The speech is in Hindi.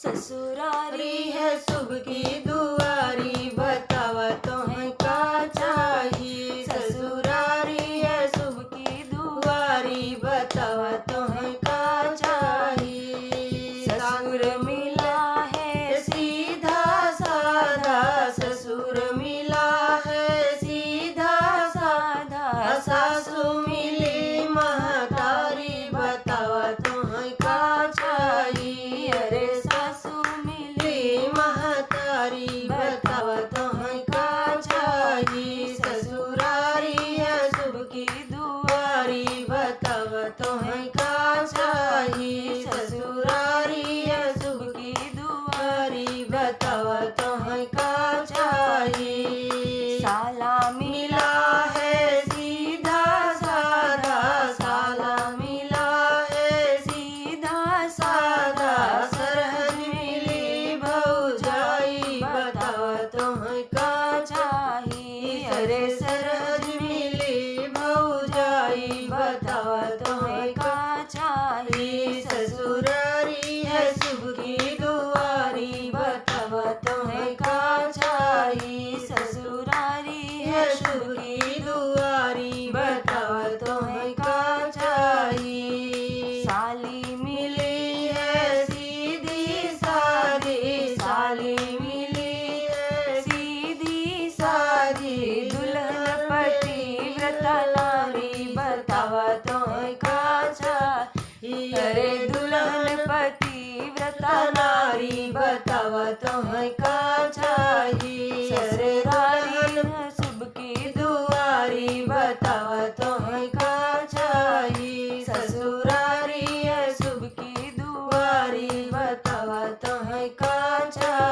ससुरारी है शुभ की दुआरी, बतावा तुम्हें का चाहिए। ससुरारी है शुभ की दुआरी, बतावा तुम्हें का चाहिए। ससुर मिला है सीधा साधा, ससुर मिला है सीधा साधा, सासू मिली महतारी, बतावा तुम्हें का चाहिए। अरे सासू मिली महतारी, बतावा तुम्हें का चाहिए। ससुरारी है शुभ की दुआरी, बतावा तुम्हें का चाहिए। ससुरारी है शुभ की दुआरी, बतावा तुम्हें का चाहिए। साला मिला है सीधा साधा, साला मिला है सीधा साधा, सरहद मिली भौजाई, बतावा तुम्हें का चाहिए। अरे सरहद मिली भौजाई, बतावा तुम्हें का चाहिए। ससुरारी है शुभ की दुआरी, बतावा तुम्हें का चाहिए। ससुरारी है शुभ की दुआरी, बतावा तुम्हें का चाहिए। साली मिली है सीधी सादी, साली मिली है सीधी सादी, दुल्हन पतिव्रता नारी, बतावा तुम्हें का चाहिए। अरे दुल्हन पतिव्रता नारी, बतावा तुम्हें का चाहिए। ससुरारी है शुभ की दुआरी, बतावा तुम्हें का चाहिए। ससुरारी है शुभ की दुआरी, बतावा तुम्हें का चाहिए।